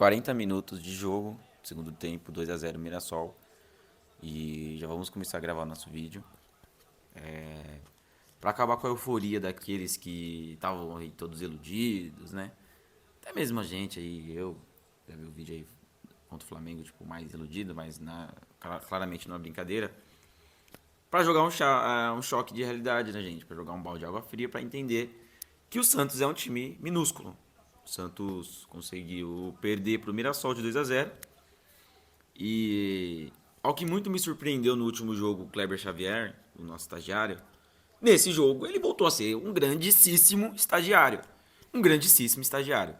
40 minutos de jogo, segundo tempo, 2-0 Mirassol. E já vamos começar a gravar nosso vídeo. Pra acabar com a euforia daqueles que estavam aí todos iludidos, né? Até mesmo a gente aí, eu já vi o vídeo aí contra o Flamengo, tipo, mais iludido, mas claramente não é brincadeira. Pra jogar um choque de realidade, né, gente? Pra jogar um balde de água fria, pra entender que o Santos é um time minúsculo. O Santos conseguiu perder pro Mirassol de 2-0. E ao que muito me surpreendeu no último jogo, o Kleber Xavier, o nosso estagiário, nesse jogo ele voltou a ser um grandíssimo estagiário. Um grandíssimo estagiário.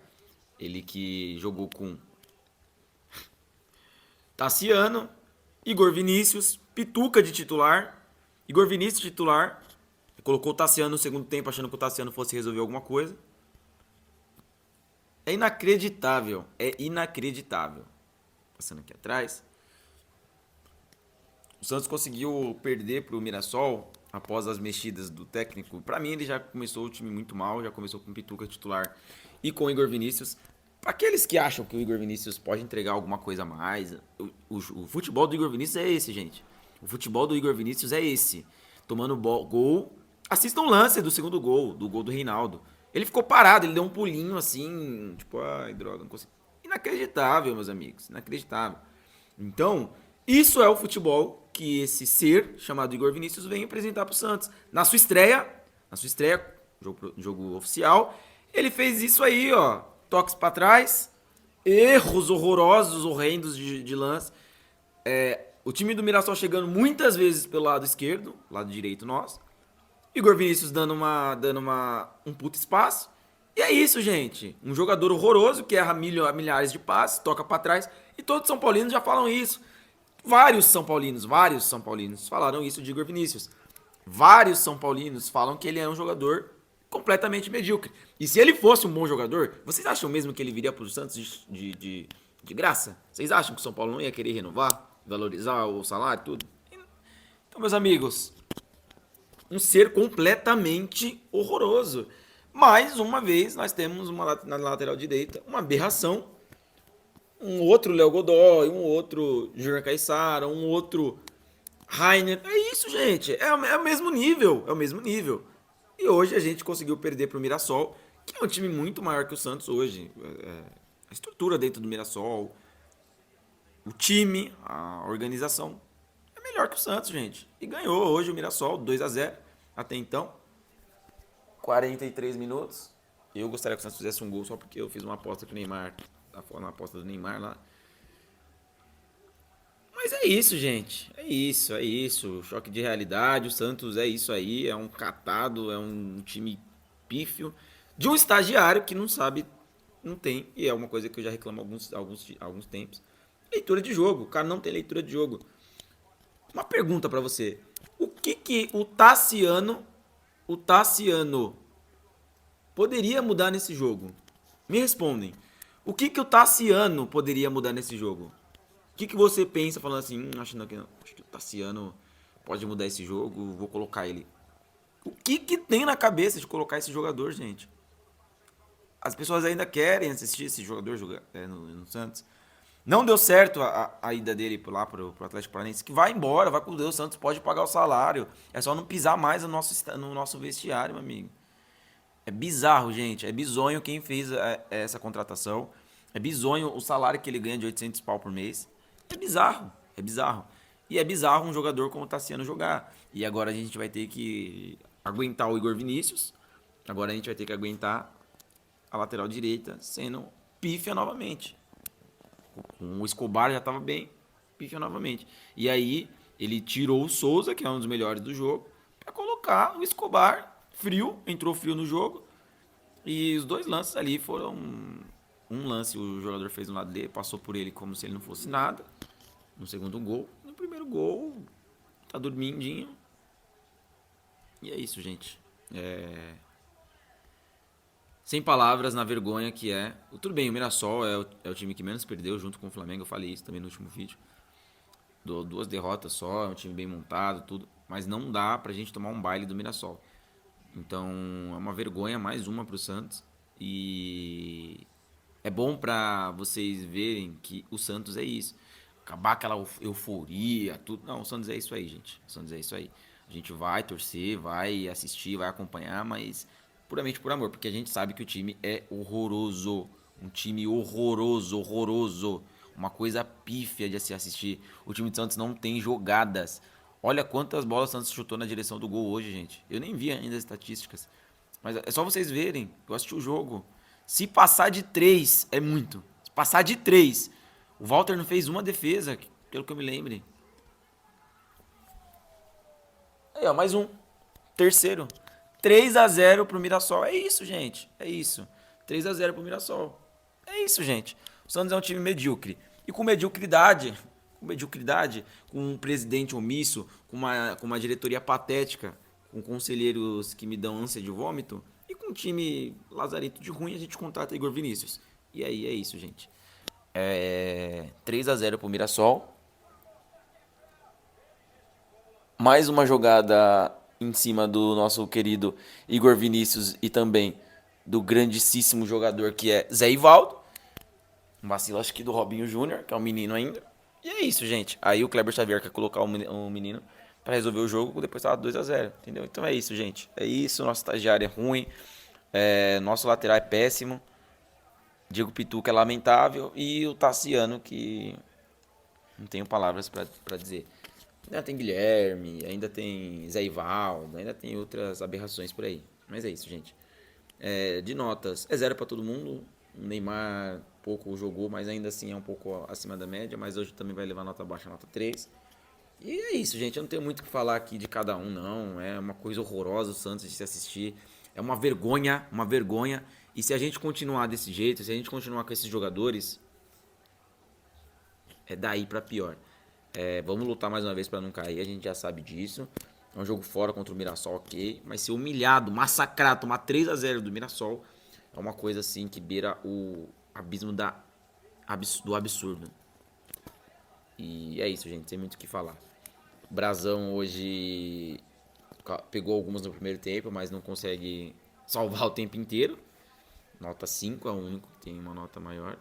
Ele que jogou com Tassiano, Igor Vinícius, Pituca de titular, Igor Vinícius titular, colocou o Tassiano no segundo tempo achando que o Tassiano fosse resolver alguma coisa. É inacreditável, é inacreditável. Passando aqui atrás, o Santos conseguiu perder para o Mirassol após as mexidas do técnico. Para mim, ele já começou o time muito mal, já começou com o Pituca titular e com o Igor Vinícius. Para aqueles que acham que o Igor Vinícius pode entregar alguma coisa a mais, o futebol do Igor Vinícius é esse, gente. O futebol do Igor Vinícius é esse. Tomando gol. Assistam o lance do segundo gol, do gol do Reinaldo. Ele ficou parado, ele deu um pulinho assim, tipo, ai, droga, não consigo. Inacreditável, meus amigos, inacreditável. Então, isso é o futebol que esse ser chamado Igor Vinícius vem apresentar para o Santos. Na sua estreia, jogo oficial, ele fez isso aí, ó, toques para trás, erros horrorosos, horrendos de lance. O time do Mirassol chegando muitas vezes pelo lado esquerdo, lado direito nosso. Igor Vinícius dando um puto espaço. E é isso, gente. Um jogador horroroso que erra milhares de passes, toca para trás. E todos os São Paulinos já falam isso. Vários São Paulinos falaram isso de Igor Vinícius. Vários São Paulinos falam que ele é um jogador completamente medíocre. E se ele fosse um bom jogador, vocês acham mesmo que ele viria para o Santos de graça? Vocês acham que o São Paulo não ia querer renovar, valorizar o salário, tudo? Então, meus amigos, um ser completamente horroroso. Mais uma vez, nós temos na lateral direita uma aberração. Um outro Léo Godoy, um outro Júnior Caissara, um outro Rainer. É isso, gente. É o mesmo nível. É o mesmo nível. E hoje a gente conseguiu perder para o Mirassol, que é um time muito maior que o Santos hoje. A estrutura dentro do Mirassol, o time, a organização é melhor que o Santos, gente. E ganhou hoje o Mirassol 2-0 até então. 43 minutos. Eu gostaria que o Santos fizesse um gol só porque eu fiz uma aposta com o Neymar. Na aposta do Neymar lá. Mas é isso, gente. É isso, é isso. Choque de realidade. O Santos é isso aí. É um catado, é um time pífio. De um estagiário que não sabe, não tem. E é uma coisa que eu já reclamo há alguns tempos. Leitura de jogo. O cara não tem leitura de jogo. Uma pergunta pra você. O que o Tassiano poderia mudar nesse jogo? Me respondem. O que o Tassiano poderia mudar nesse jogo? O que você pensa falando assim, acho que o Tassiano pode mudar esse jogo, vou colocar ele. O que tem na cabeça de colocar esse jogador, gente? As pessoas ainda querem assistir esse jogador jogar no Santos. Não deu certo a ida dele lá pro Atlético Paranaense, que vai embora, vai com Deus, o Santos pode pagar o salário. É só não pisar mais no nosso vestiário, meu amigo. É bizarro, gente. É bizonho quem fez essa contratação. É bizonho o salário que ele ganha de 800 pau por mês. É bizarro. É bizarro. E é bizarro um jogador como o Tassiano jogar. E agora a gente vai ter que aguentar o Igor Vinícius. Agora a gente vai ter que aguentar a lateral direita sendo pífia novamente. O Escobar já estava bem, pífia novamente. E aí ele tirou o Souza, que é um dos melhores do jogo, para colocar o Escobar frio, entrou frio no jogo. E os dois lances ali foram. Um lance o jogador fez no lado dele, passou por ele como se ele não fosse nada. No segundo gol. No primeiro gol, tá dormindinho. E é isso, gente. Sem palavras na vergonha que é. Tudo bem, o Mirassol é o time que menos perdeu junto com o Flamengo. Eu falei isso também no último vídeo. Duas derrotas só, é um time bem montado, tudo. Mas não dá pra gente tomar um baile do Mirassol. Então é uma vergonha, mais uma pro Santos. E É bom pra vocês verem que o Santos é isso. Acabar aquela euforia, tudo. Não, o Santos é isso aí, gente. O Santos é isso aí. A gente vai torcer, vai assistir, vai acompanhar, mas puramente por amor, porque a gente sabe que o time é horroroso. Um time horroroso, horroroso. Uma coisa pífia de se assistir. O time de Santos não tem jogadas. Olha quantas bolas o Santos chutou na direção do gol hoje, gente. Eu nem vi ainda as estatísticas. Mas é só vocês verem. Eu assisti o jogo. Se passar de 3 é muito. Se passar de 3, o Walter não fez uma defesa, pelo que eu me lembre. Aí, ó, mais um. Terceiro. 3-0 pro Mirassol. É isso, gente. É isso. 3-0 pro Mirassol. É isso, gente. O Santos é um time medíocre. E com mediocridade, com um presidente omisso, com uma diretoria patética, com conselheiros que me dão ânsia de vômito, e com um time lazarento de ruim, a gente contrata Igor Vinícius. E aí é isso, gente. 3-0 pro Mirassol. Mais uma jogada em cima do nosso querido Igor Vinícius e também do grandíssimo jogador que é Zé Ivaldo. Um vacilo acho que do Robinho Júnior, que é um menino ainda. E é isso, gente. Aí o Kleber Xavier quer colocar um menino pra resolver o jogo, depois tava 2-0, entendeu? Então é isso, gente. É isso, nosso estagiário é ruim, nosso lateral é péssimo, Diego Pituca é lamentável e o Tassiano que não tenho palavras pra dizer. Ainda tem Guilherme, ainda tem Zé Ivaldo, ainda tem outras aberrações por aí. Mas é isso, gente. De notas, é 0 pra todo mundo. O Neymar pouco jogou, mas ainda assim é um pouco acima da média. Mas hoje também vai levar nota baixa, nota 3. E é isso, gente. Eu não tenho muito o que falar aqui de cada um, não. É uma coisa horrorosa o Santos de se assistir. É uma vergonha, uma vergonha. E se a gente continuar desse jeito, se a gente continuar com esses jogadores, é daí pra pior. Vamos lutar mais uma vez pra não cair, a gente já sabe disso. É um jogo fora contra o Mirassol, ok. Mas ser humilhado, massacrado, tomar 3-0 do Mirassol é uma coisa assim que beira o abismo do absurdo. E é isso, gente, tem muito o que falar. O Brasão hoje pegou algumas no primeiro tempo, mas não consegue salvar o tempo inteiro. Nota 5 é o único que tem uma nota maior.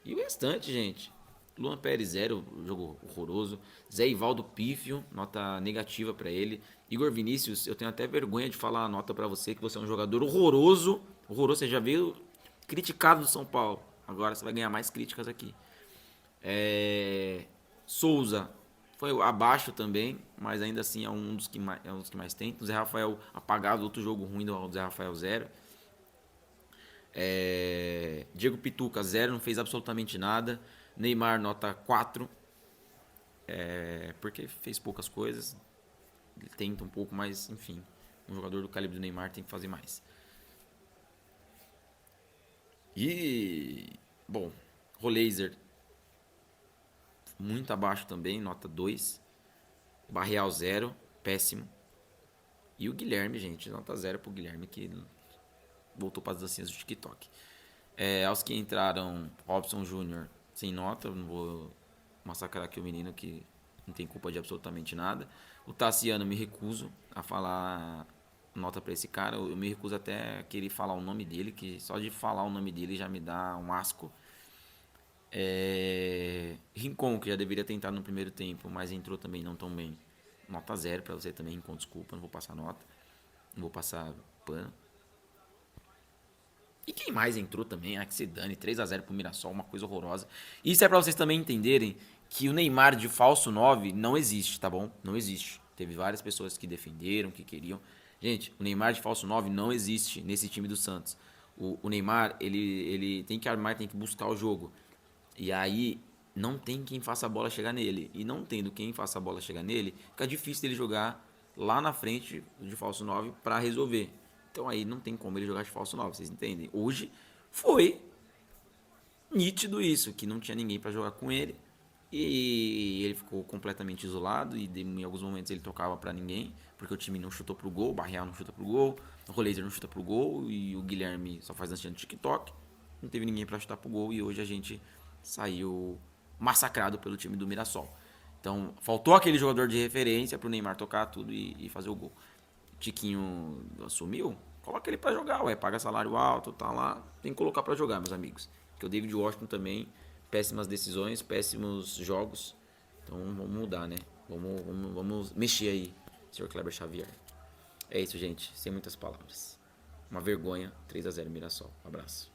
E o restante, gente. Luan Pérez 0, jogo horroroso. Zé Ivaldo pífio, nota negativa pra ele. Igor Vinícius, eu tenho até vergonha de falar a nota pra você, que você é um jogador horroroso. Horroroso, você já veio criticado do São Paulo. Agora você vai ganhar mais críticas aqui. Souza foi abaixo também, mas ainda assim é um dos que mais tem. O Zé Rafael apagado, outro jogo ruim do Zé Rafael 0. Diego Pituca 0, não fez absolutamente nada. Neymar nota 4, porque fez poucas coisas. Ele tenta um pouco, mas enfim, um jogador do calibre do Neymar tem que fazer mais. E, bom, Roleiser muito abaixo também, nota 2. Barreal 0, péssimo. E o Guilherme, gente, nota 0 pro Guilherme, que voltou para as dancinhas do TikTok. Aos que entraram, Robson Júnior sem nota, não vou massacrar aqui o menino que não tem culpa de absolutamente nada. O Tassiano, me recuso a falar nota para esse cara, eu me recuso até a querer falar o nome dele, que só de falar o nome dele já me dá um asco. Rincon, que já deveria ter entrado no primeiro tempo, mas entrou também não tão bem. Nota 0 para você também, Rincon, desculpa, não vou passar nota, não vou passar pano. E quem mais entrou também? Que se dane, 3-0 pro Mirassol, uma coisa horrorosa. Isso é pra vocês também entenderem que o Neymar de falso 9 não existe, tá bom? Não existe. Teve várias pessoas que defenderam, que queriam. Gente, o Neymar de falso 9 não existe nesse time do Santos. O Neymar, ele tem que armar, tem que buscar o jogo. E aí, não tem quem faça a bola chegar nele. E não tendo quem faça a bola chegar nele, fica difícil dele jogar lá na frente de falso 9 pra resolver. Então aí não tem como ele jogar de falso 9, vocês entendem? Hoje foi nítido isso, que não tinha ninguém para jogar com ele. E ele ficou completamente isolado e em alguns momentos ele tocava para ninguém, porque o time não chutou pro gol, o Barreal não chuta pro gol, o Roleiser não chuta pro gol e o Guilherme só faz dancinha no TikTok. Não teve ninguém para chutar pro gol e hoje a gente saiu massacrado pelo time do Mirassol. Então, faltou aquele jogador de referência pro Neymar tocar tudo e fazer o gol. Tiquinho assumiu, coloca ele pra jogar, ué, paga salário alto, tá lá, tem que colocar pra jogar, meus amigos. Porque o David Washington também, péssimas decisões, péssimos jogos. Então vamos mudar, né? Vamos mexer aí, senhor Kleber Xavier. É isso, gente. Sem muitas palavras. Uma vergonha. 3-0 Mirassol. Um abraço.